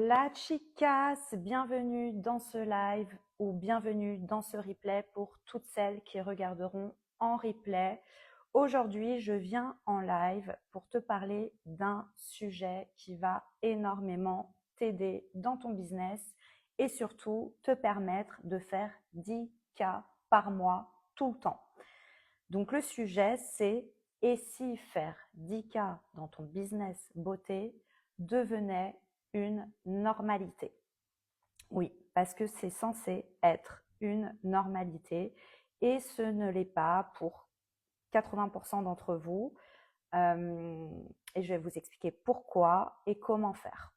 Hola chicas, bienvenue dans ce live ou bienvenue dans ce replay pour toutes celles qui regarderont en replay. Aujourd'hui, je viens en live pour te parler d'un sujet qui va énormément t'aider dans ton business et surtout te permettre de faire 10K par mois tout le temps. Donc le sujet, c'est et si faire 10K dans ton business beauté devenait une normalité? Oui, parce que c'est censé être une normalité et ce ne l'est pas pour 80% d'entre vous. Et je vais vous expliquer pourquoi et comment faire.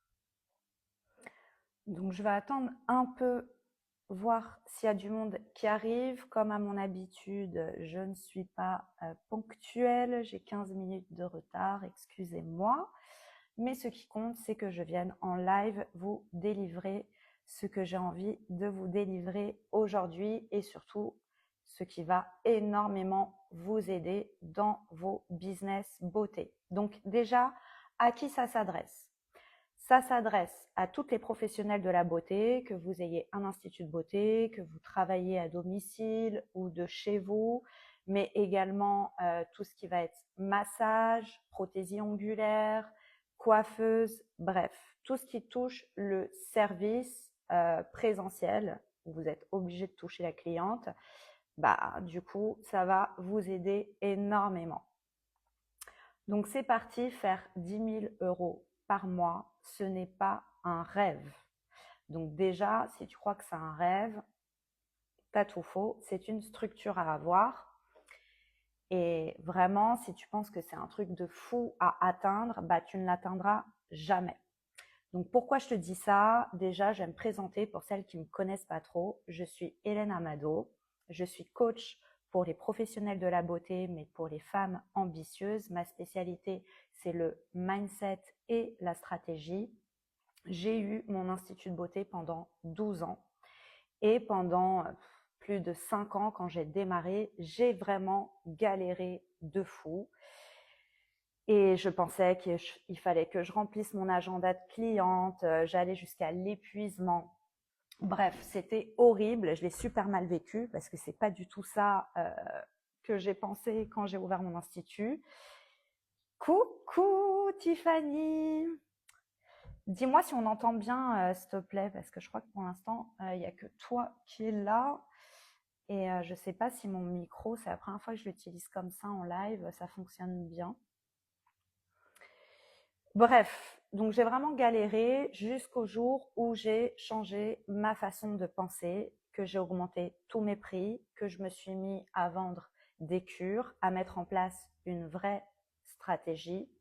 Donc je vais attendre un peu, voir s'il y a du monde qui arrive. Comme à mon habitude, je ne suis pas ponctuelle, j'ai 15 minutes de retard, excusez-moi. Mais ce qui compte, c'est que je vienne en live vous délivrer ce que j'ai envie de vous délivrer aujourd'hui et surtout ce qui va énormément vous aider dans vos business beauté. Donc déjà, à qui ça s'adresse? Ça s'adresse à toutes les professionnelles de la beauté, que vous ayez un institut de beauté, que vous travaillez à domicile ou de chez vous, mais également tout ce qui va être massage, prothésie ongulaire, coiffeuse, bref, tout ce qui touche le service présentiel, où vous êtes obligé de toucher la cliente, du coup, ça va vous aider énormément. Donc, c'est parti, faire 10 000 € par mois, ce n'est pas un rêve. Donc déjà, si tu crois que c'est un rêve, t'as tout faux, c'est une structure à avoir. Et vraiment, si tu penses que c'est un truc de fou à atteindre, tu ne l'atteindras jamais. Donc pourquoi je te dis ça? Déjà, je vais me présenter pour celles qui ne me connaissent pas trop. Je suis Hélène Amado, je suis coach pour les professionnels de la beauté, mais pour les femmes ambitieuses. Ma spécialité, c'est le mindset et la stratégie. J'ai eu mon institut de beauté pendant 12 ans et pendant plus de 5 ans, quand j'ai démarré, j'ai vraiment galéré de fou. Et je pensais qu'il fallait que je remplisse mon agenda de cliente, j'allais jusqu'à l'épuisement. Bref, c'était horrible, je l'ai super mal vécu parce que c'est pas du tout ça que j'ai pensé quand j'ai ouvert mon institut. Coucou Tiffany! Dis-moi si on entend bien, s'il te plaît, parce que je crois que pour l'instant, il n'y a que toi qui es là. Et je ne sais pas si mon micro, c'est la première fois que je l'utilise comme ça en live, ça fonctionne bien. Bref, donc j'ai vraiment galéré jusqu'au jour où j'ai changé ma façon de penser, que j'ai augmenté tous mes prix, que je me suis mis à vendre des cures, à mettre en place une vraie stratégie.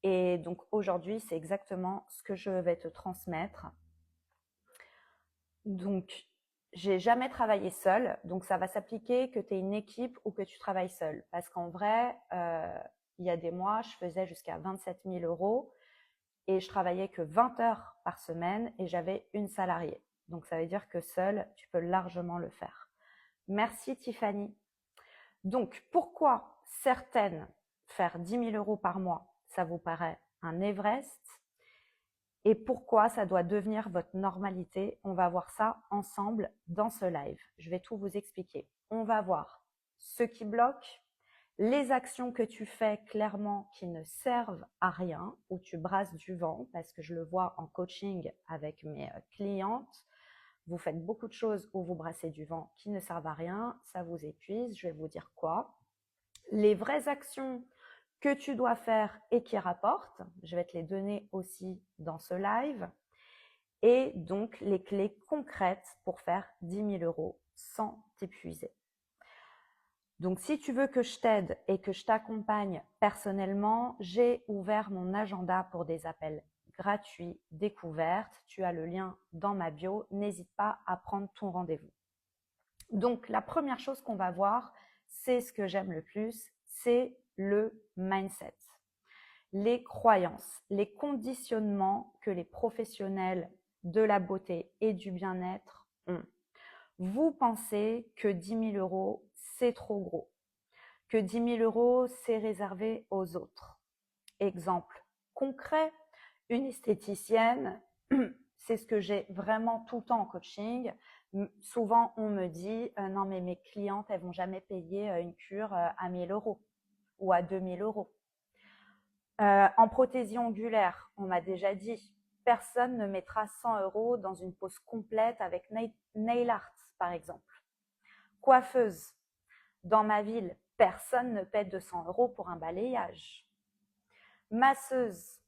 Et donc aujourd'hui, c'est exactement ce que je vais te transmettre. Donc, j'ai jamais travaillé seule, donc ça va s'appliquer que tu es une équipe ou que tu travailles seule. Parce qu'en vrai, il y a des mois, je faisais jusqu'à 27 000 € et je travaillais que 20 heures par semaine et j'avais une salariée. Donc, ça veut dire que seule, tu peux largement le faire. Merci Tiffany. Donc, pourquoi certaines faire 10 000 € par mois, ça vous paraît un Everest? Et pourquoi ça doit devenir votre normalité? On va voir ça ensemble dans ce live. Je vais tout vous expliquer. On va voir ce qui bloque, les actions que tu fais clairement qui ne servent à rien, où tu brasses du vent, parce que je le vois en coaching avec mes clientes. Vous faites beaucoup de choses où vous brassez du vent qui ne servent à rien, ça vous épuise. Je vais vous dire quoi. Les vraies actions que tu dois faire et qui rapportent. Je vais te les donner aussi dans ce live. Et donc, les clés concrètes pour faire 10 000 € sans t'épuiser. Donc, si tu veux que je t'aide et que je t'accompagne personnellement, j'ai ouvert mon agenda pour des appels gratuits, découvertes. Tu as le lien dans ma bio. N'hésite pas à prendre ton rendez-vous. Donc, la première chose qu'on va voir, c'est ce que j'aime le plus, c'est le mindset. Les croyances, les conditionnements que les professionnels de la beauté et du bien-être ont. Vous pensez que 10 000 €, c'est trop gros, que 10 000 €, c'est réservé aux autres. Exemple concret, une esthéticienne c'est ce que j'ai vraiment tout le temps en coaching. Souvent, on me dit non, mais mes clientes, elles vont jamais payer une cure à 1000 euros ou à 2000 euros. En prothésie ongulaire, on m'a déjà dit, personne ne mettra 100 euros dans une pose complète avec nail art, par exemple. Coiffeuse, dans ma ville, personne ne paie 200 euros pour un balayage. Masseuse,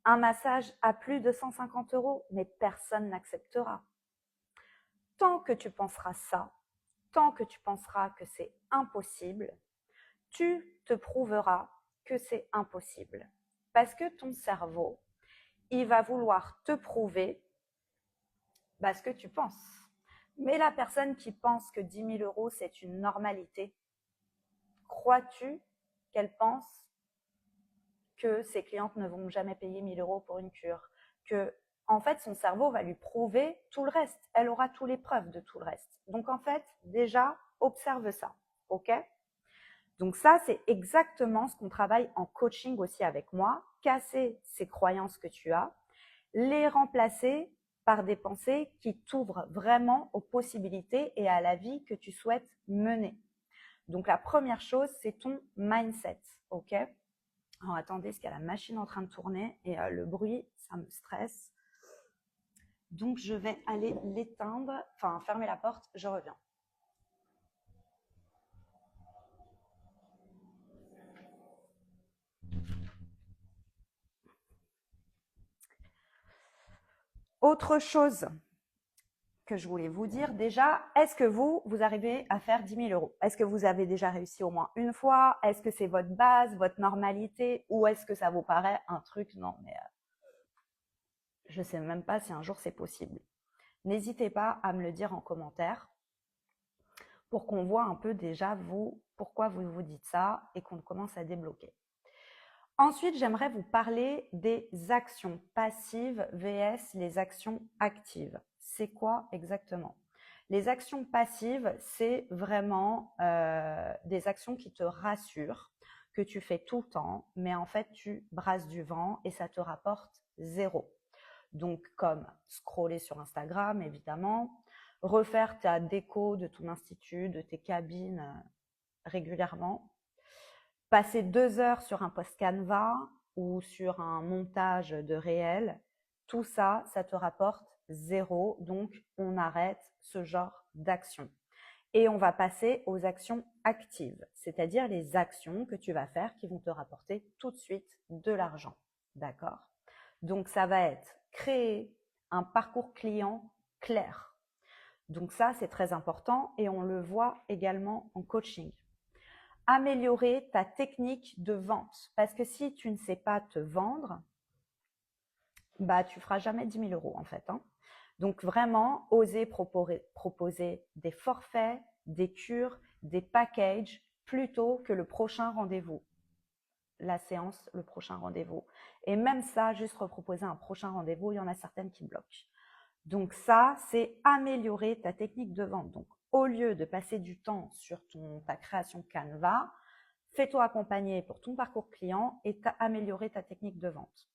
un massage à plus de 150 euros, mais personne n'acceptera. Tant que tu penseras ça, tant que tu penseras que c'est impossible, tu te prouveras que c'est impossible. Parce que ton cerveau, il va vouloir te prouver ce que tu penses. Mais la personne qui pense que 10 000 euros, c'est une normalité, crois-tu qu'elle pense que ses clientes ne vont jamais payer 1000 euros pour une cure? Que, en fait, son cerveau va lui prouver tout le reste. Elle aura toutes les preuves de tout le reste. Donc, en fait, déjà, observe ça. OK? Donc ça, c'est exactement ce qu'on travaille en coaching aussi avec moi. Casser ces croyances que tu as, les remplacer par des pensées qui t'ouvrent vraiment aux possibilités et à la vie que tu souhaites mener. Donc la première chose, c'est ton mindset. OK? Alors attendez, parce qu'il y a la machine en train de tourner et le bruit, ça me stresse. Donc je vais aller l'éteindre, enfin fermer la porte, je reviens. Autre chose que je voulais vous dire déjà, est-ce que vous arrivez à faire 10 000 euros? Est-ce que vous avez déjà réussi au moins une fois? Est-ce que c'est votre base, votre normalité? Ou est-ce que ça vous paraît un truc, non mais je ne sais même pas si un jour c'est possible. N'hésitez pas à me le dire en commentaire pour qu'on voit un peu déjà vous, pourquoi vous vous dites ça et qu'on commence à débloquer. Ensuite, j'aimerais vous parler des actions passives vs les actions actives. C'est quoi exactement? Les actions passives, c'est vraiment des actions qui te rassurent, que tu fais tout le temps, mais en fait, tu brasses du vent et ça te rapporte zéro. Donc, comme scroller sur Instagram, évidemment, refaire ta déco de ton institut, de tes cabines régulièrement, passer 2 heures sur un post Canva ou sur un montage de réel, tout ça, ça te rapporte zéro. Donc, on arrête ce genre d'action. Et on va passer aux actions actives, c'est-à-dire les actions que tu vas faire qui vont te rapporter tout de suite de l'argent. D'accord? Donc, ça va être créer un parcours client clair. Donc ça, c'est très important et on le voit également en coaching. Améliorer ta technique de vente. Parce que si tu ne sais pas te vendre, tu feras jamais 10 000 euros en fait. Donc vraiment, oser proposer des forfaits, des cures, des packages plutôt que le prochain rendez-vous. La séance, le prochain rendez-vous. Et même ça, juste reproposer un prochain rendez-vous, il y en a certaines qui bloquent. Donc ça, c'est améliorer ta technique de vente. Donc au lieu de passer du temps sur ta création Canva, fais-toi accompagner pour ton parcours client et améliorer ta technique de vente.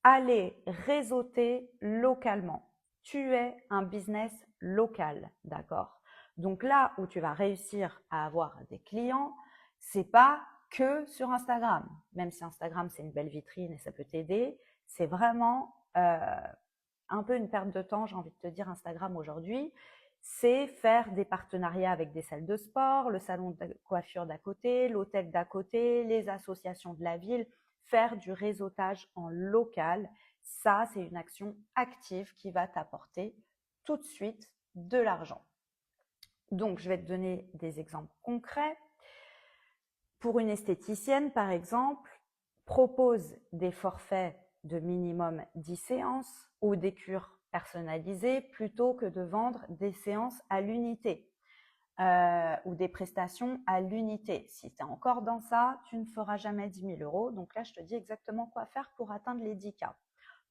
Allez réseauter localement. Tu es un business local, d'accord? Donc là où tu vas réussir à avoir des clients, c'est pas que sur Instagram. Même si Instagram, c'est une belle vitrine et ça peut t'aider, c'est vraiment un peu une perte de temps, j'ai envie de te dire, Instagram aujourd'hui. C'est faire des partenariats avec des salles de sport, le salon de coiffure d'à côté, l'hôtel d'à côté, les associations de la ville, faire du réseautage en local. Ça, c'est une action active qui va t'apporter tout de suite de l'argent. Donc, je vais te donner des exemples concrets. Pour une esthéticienne, par exemple, propose des forfaits de minimum 10 séances ou des cures personnalisées plutôt que de vendre des séances à l'unité ou des prestations à l'unité. Si tu es encore dans ça, tu ne feras jamais 10 000 euros. Donc là, je te dis exactement quoi faire pour atteindre les 10 K.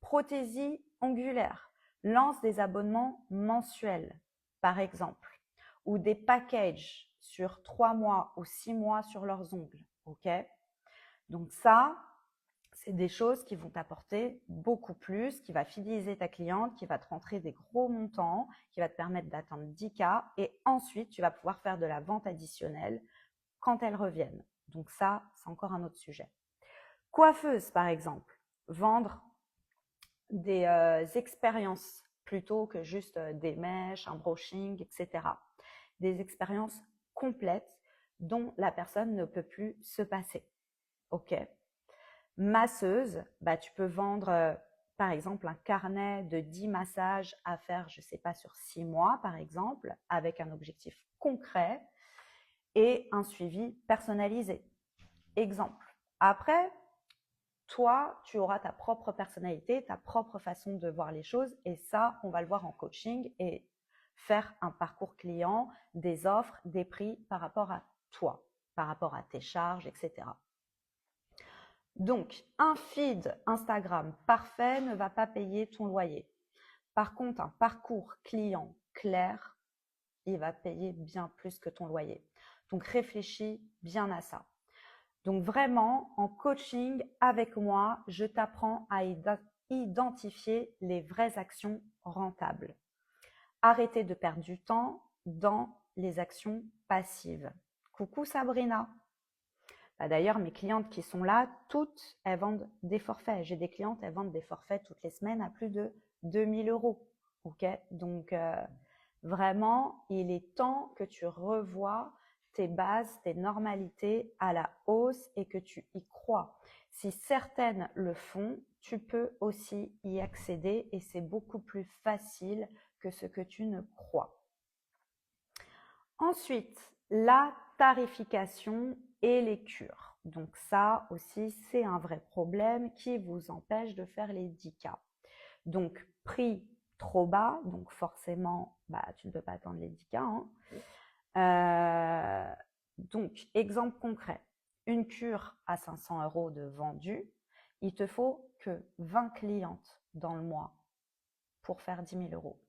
Prothésie ongulaire. Lance des abonnements mensuels, par exemple, ou des packages sur 3 mois ou 6 mois sur leurs ongles. OK? Donc ça, C'est des choses qui vont t'apporter beaucoup plus, qui va fidéliser ta cliente, qui va te rentrer des gros montants, qui va te permettre d'atteindre 10K et ensuite, tu vas pouvoir faire de la vente additionnelle quand elles reviennent. Donc ça, c'est encore un autre sujet. Coiffeuse, par exemple, vendre des expériences plutôt que juste des mèches, un brushing, etc. Des expériences complètes dont la personne ne peut plus se passer. Ok. Masseuse, tu peux vendre par exemple un carnet de 10 massages à faire, je ne sais pas, sur 6 mois par exemple, avec un objectif concret et un suivi personnalisé. Exemple. Après, toi, tu auras ta propre personnalité, ta propre façon de voir les choses et ça, on va le voir en coaching et faire un parcours client, des offres, des prix par rapport à toi, par rapport à tes charges, etc. Donc, un feed Instagram parfait ne va pas payer ton loyer. Par contre, un parcours client clair, il va payer bien plus que ton loyer. Donc, réfléchis bien à ça. Donc, vraiment, en coaching avec moi, je t'apprends à identifier les vraies actions rentables. Arrêtez de perdre du temps dans les actions passives. Coucou Sabrina. D'ailleurs, mes clientes qui sont là, toutes, elles vendent des forfaits. J'ai des clientes, elles vendent des forfaits toutes les semaines à plus de 2000 euros. Ok. Donc, vraiment, il est temps que tu revoies tes bases, tes normalités à la hausse et que tu y crois. Si certaines le font, tu peux aussi y accéder et c'est beaucoup plus facile que ce que tu ne crois. Ensuite, la tarification et les cures. Donc ça aussi, c'est un vrai problème qui vous empêche de faire les 10K. Donc, prix trop bas, donc forcément, tu ne peux pas atteindre les 10K. Donc, exemple concret, une cure à 500 euros de vendu, il te faut que 20 clientes dans le mois pour faire 10 000 euros.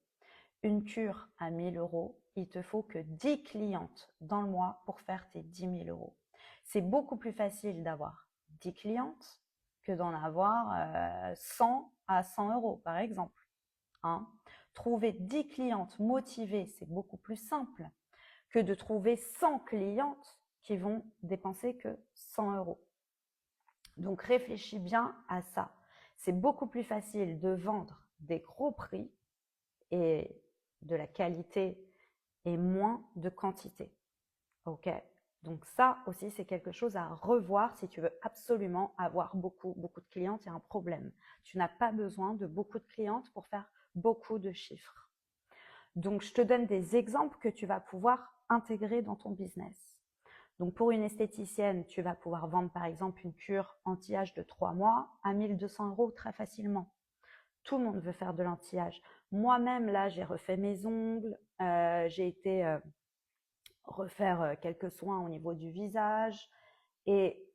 Une cure à 1000 euros, il te faut que 10 clientes dans le mois pour faire tes 10 000 euros. C'est beaucoup plus facile d'avoir 10 clientes que d'en avoir 100 à 100 euros, par exemple. Trouver 10 clientes motivées, c'est beaucoup plus simple que de trouver 100 clientes qui vont dépenser que 100 euros. Donc, réfléchis bien à ça. C'est beaucoup plus facile de vendre des gros prix et de la qualité et moins de quantité. Ok. Donc ça aussi, c'est quelque chose à revoir si tu veux absolument avoir beaucoup de clientes. Il y a un problème. Tu n'as pas besoin de beaucoup de clientes pour faire beaucoup de chiffres. Donc, je te donne des exemples que tu vas pouvoir intégrer dans ton business. Donc, pour une esthéticienne, tu vas pouvoir vendre par exemple une cure anti-âge de 3 mois à 1200 euros très facilement. Tout le monde veut faire de l'anti-âge. Moi-même, là, j'ai refait mes ongles, j'ai été refaire quelques soins au niveau du visage. Et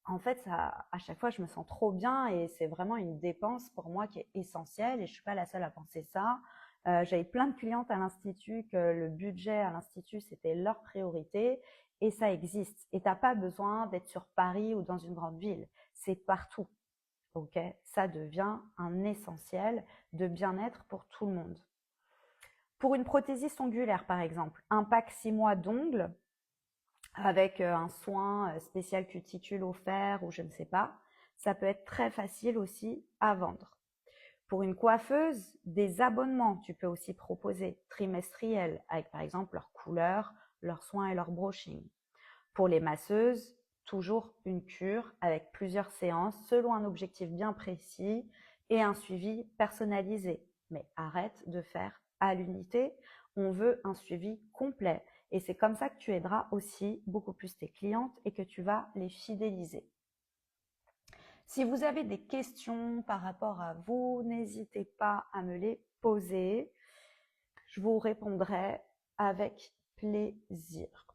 en fait, ça, à chaque fois, je me sens trop bien et c'est vraiment une dépense pour moi qui est essentielle et je suis pas la seule à penser ça. J'avais plein de clientes à l'Institut que le budget à l'Institut, c'était leur priorité et ça existe. Et t'as pas besoin d'être sur Paris ou dans une grande ville. C'est partout. Ok, ça devient un essentiel de bien-être pour tout le monde. Pour une prothésiste ongulaire, par exemple, un pack 6 mois d'ongles avec un soin spécial cuticule offert ou je ne sais pas, ça peut être très facile aussi à vendre. Pour une coiffeuse, des abonnements, tu peux aussi proposer trimestriels avec par exemple leurs couleurs, leurs soins et leur brushing. Pour les masseuses, toujours une cure avec plusieurs séances selon un objectif bien précis et un suivi personnalisé. Mais arrête de faire à l'unité, on veut un suivi complet. Et c'est comme ça que tu aideras aussi beaucoup plus tes clientes et que tu vas les fidéliser. Si vous avez des questions par rapport à vous, n'hésitez pas à me les poser. Je vous répondrai avec plaisir.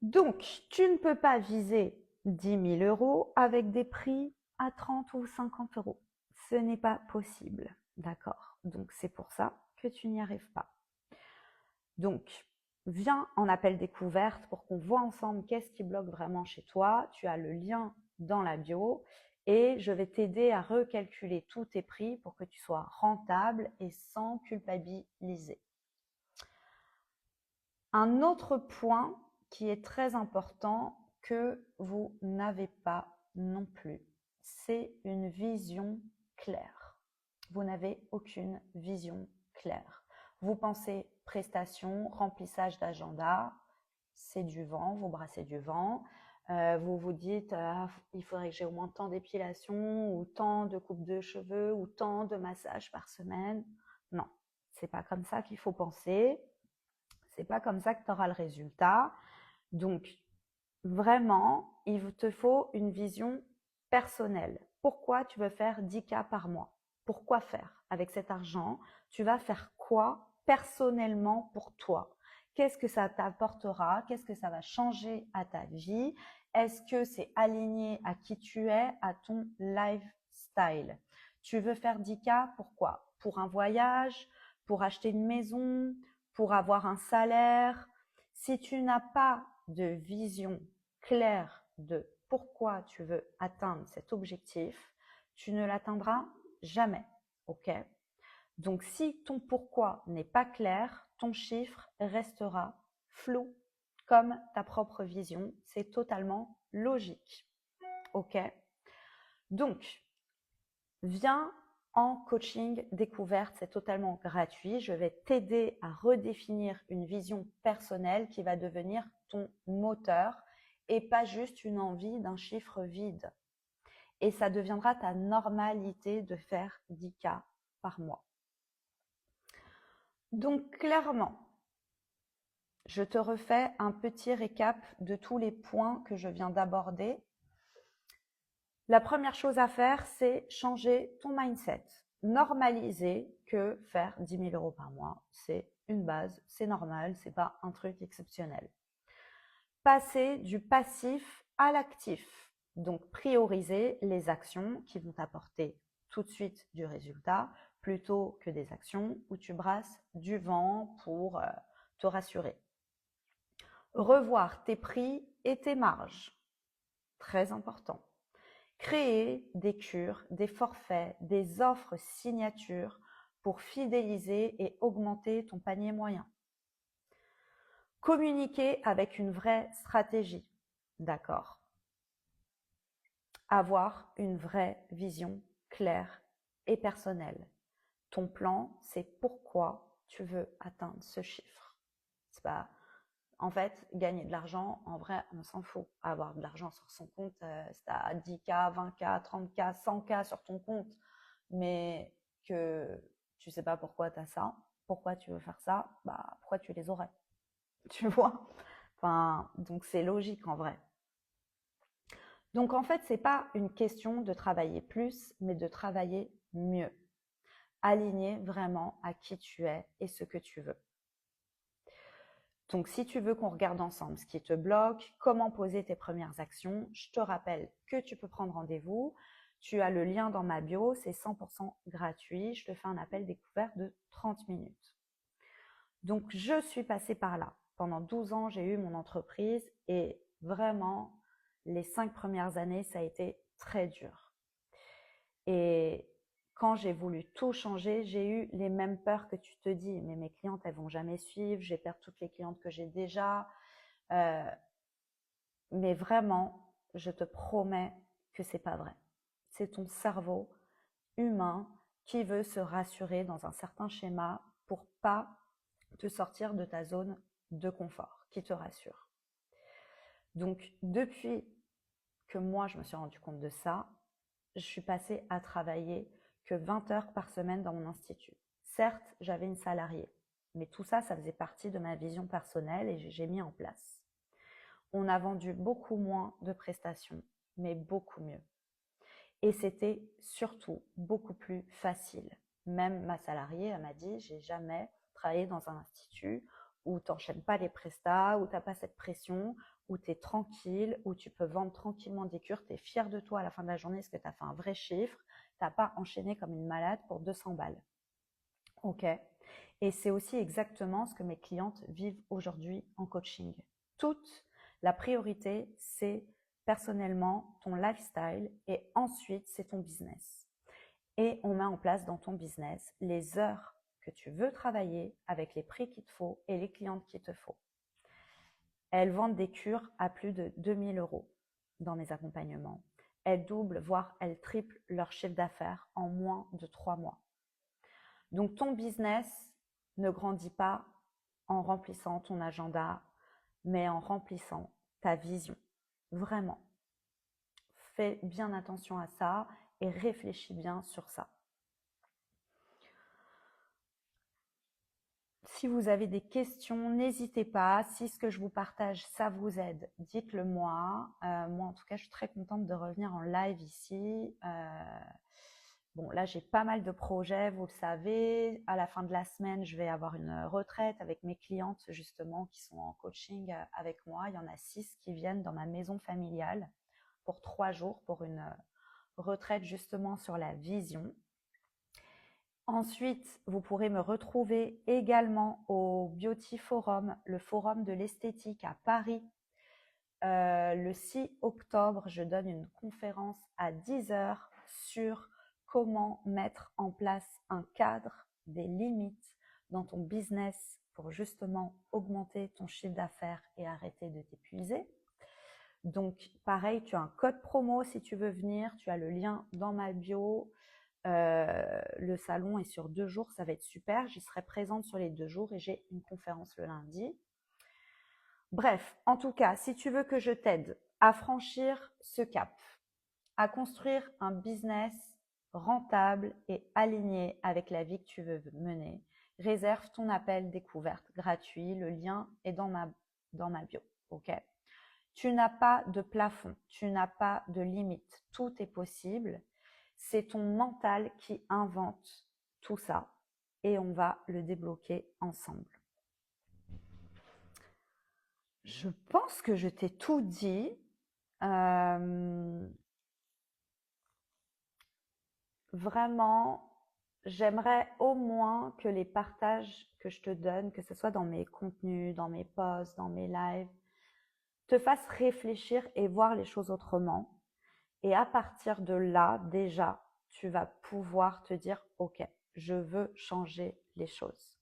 Donc, tu ne peux pas viser 10 000 euros avec des prix à 30 ou 50 euros. Ce n'est pas possible, d'accord? Donc, c'est pour ça que tu n'y arrives pas. Donc, viens en appel découverte pour qu'on voit ensemble qu'est-ce qui bloque vraiment chez toi. Tu as le lien dans la bio et je vais t'aider à recalculer tous tes prix pour que tu sois rentable et sans culpabiliser. Un autre point qui est très important que vous n'avez pas non plus, c'est une vision claire. Vous n'avez aucune vision claire. Vous pensez prestation, remplissage d'agenda, c'est du vent, vous brassez du vent. Vous vous dites il faudrait que j'ai au moins tant d'épilation ou tant de coupe de cheveux ou tant de massages par semaine. Non, c'est pas comme ça qu'il faut penser. C'est pas comme ça que tu auras le résultat. Donc, vraiment, il te faut une vision personnelle. Pourquoi tu veux faire 10K par mois? Pourquoi faire? Avec cet argent, tu vas faire quoi personnellement pour toi? Qu'est-ce que ça t'apportera? Qu'est-ce que ça va changer à ta vie? Est-ce que c'est aligné à qui tu es, à ton lifestyle? Tu veux faire 10K, pourquoi? Pour un voyage, pour acheter une maison, pour avoir un salaire. Si tu n'as pas de vision claire de pourquoi tu veux atteindre cet objectif, tu ne l'atteindras jamais. Ok? Donc, si ton pourquoi n'est pas clair, ton chiffre restera flou comme ta propre vision. C'est totalement logique. Ok? Donc, viens en coaching découverte, c'est totalement gratuit. Je vais t'aider à redéfinir une vision personnelle qui va devenir ton moteur et pas juste une envie d'un chiffre vide. Et ça deviendra ta normalité de faire 10K par mois. Donc clairement, je te refais un petit récap de tous les points que je viens d'aborder. La première chose à faire, c'est changer ton mindset. Normaliser que faire 10 000 euros par mois, c'est une base, c'est normal, c'est pas un truc exceptionnel. Passer du passif à l'actif. Donc, prioriser les actions qui vont t'apporter tout de suite du résultat plutôt que des actions où tu brasses du vent pour te rassurer. Revoir tes prix et tes marges. Très important. Créer des cures, des forfaits, des offres signatures pour fidéliser et augmenter ton panier moyen. Communiquer avec une vraie stratégie, d'accord. Avoir une vraie vision claire et personnelle. Ton plan, c'est pourquoi tu veux atteindre ce chiffre. C'est pas, en fait, gagner de l'argent, en vrai, on s'en fout. Avoir de l'argent sur son compte, c'est à 10K, 20K, 30K, 100K sur ton compte, mais que tu sais pas pourquoi tu as ça, pourquoi tu veux faire ça, bah pourquoi tu les aurais? Tu vois? Enfin, donc c'est logique en vrai. Donc en fait, c'est pas une question de travailler plus, mais de travailler mieux. Aligné vraiment à qui tu es et ce que tu veux. Donc si tu veux qu'on regarde ensemble ce qui te bloque, comment poser tes premières actions, je te rappelle que tu peux prendre rendez-vous. Tu as le lien dans ma bio, c'est 100% gratuit. Je te fais un appel découvert de 30 minutes. Donc je suis passée par là. Pendant 12 ans, j'ai eu mon entreprise et vraiment, les 5 premières années, ça a été très dur. Et quand j'ai voulu tout changer, j'ai eu les mêmes peurs que tu te dis. Mais mes clientes, elles vont jamais suivre. Je vais perdre toutes les clientes que j'ai déjà. Mais vraiment, je te promets que c'est pas vrai. C'est ton cerveau humain qui veut se rassurer dans un certain schéma pour pas te sortir de ta zone de confort, qui te rassure. Donc, depuis que moi, je me suis rendu compte de ça, je suis passée à travailler que 20 heures par semaine dans mon institut. Certes, j'avais une salariée, mais tout ça, ça faisait partie de ma vision personnelle et j'ai mis en place. On a vendu beaucoup moins de prestations, mais beaucoup mieux. Et c'était surtout beaucoup plus facile. Même ma salariée, elle m'a dit, j'ai jamais travaillé dans un institut où tu n'enchaînes pas les prestats, où tu n'as pas cette pression, où tu es tranquille, où tu peux vendre tranquillement des cures, tu es fier de toi à la fin de la journée parce que tu as fait un vrai chiffre, tu n'as pas enchaîné comme une malade pour 200 balles. Ok. Et c'est aussi exactement ce que mes clientes vivent aujourd'hui en coaching. Toute la priorité, c'est personnellement ton lifestyle et ensuite c'est ton business. Et on met en place dans ton business les heures que tu veux travailler avec les prix qu'il te faut et les clientes qu'il te faut. Elles vendent des cures à plus de 2000 € dans mes accompagnements. Elles doublent, voire elles triplent leur chiffre d'affaires en moins de 3 mois. Donc ton business ne grandit pas en remplissant ton agenda, mais en remplissant ta vision. Vraiment. Fais bien attention à ça et réfléchis bien sur ça. Si vous avez des questions, n'hésitez pas. Si ce que je vous partage, ça vous aide, dites-le moi. Moi, en tout cas, je suis très contente de revenir en live ici. Bon, là, j'ai pas mal de projets, vous le savez. À la fin de la semaine, je vais avoir une retraite avec mes clientes, justement, qui sont en coaching avec moi. Il y en a 6 qui viennent dans ma maison familiale pour 3 jours, pour une retraite justement sur la vision. Ensuite, vous pourrez me retrouver également au Beauty Forum, le forum de l'esthétique à Paris. Le 6 octobre, je donne une conférence à 10 h sur comment mettre en place un cadre, des limites dans ton business pour justement augmenter ton chiffre d'affaires et arrêter de t'épuiser. Donc, pareil, tu as un code promo si tu veux venir, tu as le lien dans ma bio. Le salon est sur 2 jours, ça va être super. J'y serai présente sur les 2 jours et j'ai une conférence le lundi. Bref, en tout cas, si tu veux que je t'aide à franchir ce cap, à construire un business rentable et aligné avec la vie que tu veux mener, réserve ton appel découverte gratuit. Le lien est dans ma bio. Ok ? Tu n'as pas de plafond, tu n'as pas de limite. Tout est possible. C'est ton mental qui invente tout ça et on va le débloquer ensemble. Je pense que je t'ai tout dit. Vraiment, j'aimerais au moins que les partages que je te donne, que ce soit dans mes contenus, dans mes posts, dans mes lives, te fassent réfléchir et voir les choses autrement. Et à partir de là, déjà, tu vas pouvoir te dire « Ok, je veux changer les choses ».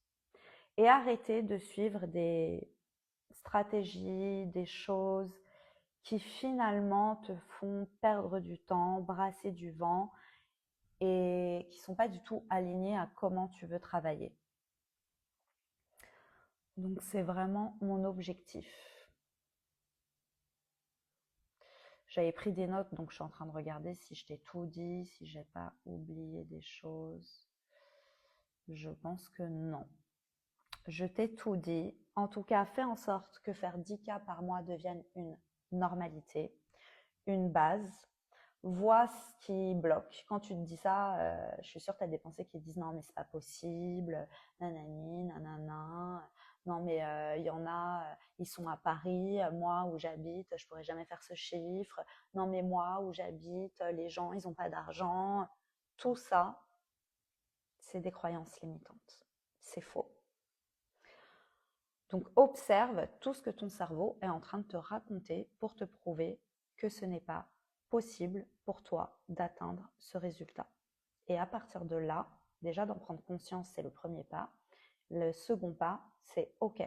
Et arrêter de suivre des stratégies, des choses qui finalement te font perdre du temps, brasser du vent et qui ne sont pas du tout alignées à comment tu veux travailler. Donc, c'est vraiment mon objectif. J'avais pris des notes, donc je suis en train de regarder si je t'ai tout dit, si j'ai pas oublié des choses. Je pense que non. Je t'ai tout dit. En tout cas, fais en sorte que faire 10 cas par mois devienne une normalité, une base. Vois ce qui bloque. Quand tu te dis ça, je suis sûre que tu as des pensées qui te disent non mais c'est pas possible, nanani, nanana. Non mais il y en a, ils sont à Paris, moi où j'habite, je pourrais jamais faire ce chiffre. Non mais moi où j'habite, les gens ils ont pas d'argent. Tout ça, c'est des croyances limitantes. C'est faux. Donc observe tout ce que ton cerveau est en train de te raconter pour te prouver que ce n'est pas possible pour toi d'atteindre ce résultat. Et à partir de là, déjà d'en prendre conscience, c'est le premier pas. Le second pas, c'est OK.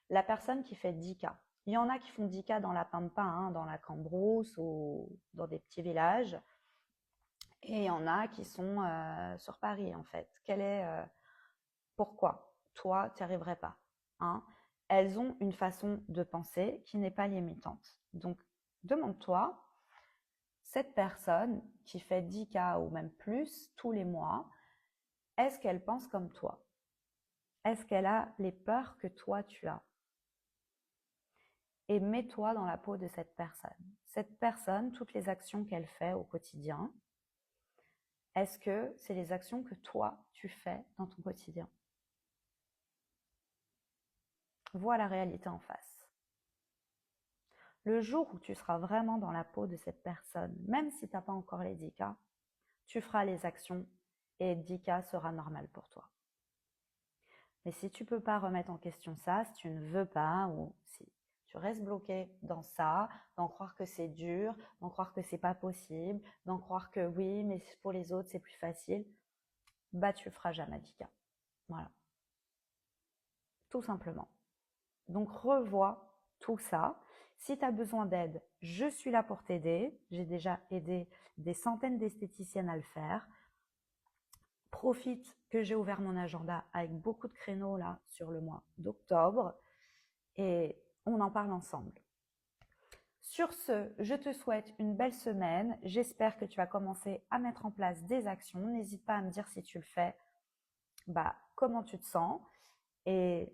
La personne qui fait 10K, il y en a qui font 10K dans la Pampa, hein, dans la Cambrousse ou dans des petits villages. Et il y en a qui sont sur Paris, en fait. Pourquoi toi, tu n'y arriverais pas, hein? Elles ont une façon de penser qui n'est pas limitante. Donc, demande-toi, cette personne qui fait 10K ou même plus tous les mois, est-ce qu'elle pense comme toi? Est-ce qu'elle a les peurs que toi tu as? Et mets-toi dans la peau de cette personne. Cette personne, toutes les actions qu'elle fait au quotidien, est-ce que c'est les actions que toi tu fais dans ton quotidien? Vois la réalité en face. Le jour où tu seras vraiment dans la peau de cette personne, même si tu n'as pas encore les 10K, tu feras les actions et 10K sera normal pour toi. Mais si tu ne peux pas remettre en question ça, si tu ne veux pas ou si tu tu restes bloqué dans ça, d'en croire que c'est dur, d'en croire que c'est pas possible, d'en croire que oui, mais pour les autres, c'est plus facile, bah tu le feras jamais, Dika. Voilà. Tout simplement. Donc revois tout ça. Si tu as besoin d'aide, je suis là pour t'aider. J'ai déjà aidé des centaines d'esthéticiennes à le faire. Profite que j'ai ouvert mon agenda avec beaucoup de créneaux là sur le mois d'octobre et on en parle ensemble. Sur ce, je te souhaite une belle semaine. J'espère que tu vas commencer à mettre en place des actions. N'hésite pas à me dire si tu le fais, comment tu te sens et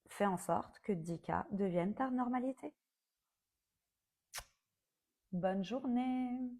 fais en sorte que 10K devienne ta normalité. Bonne journée!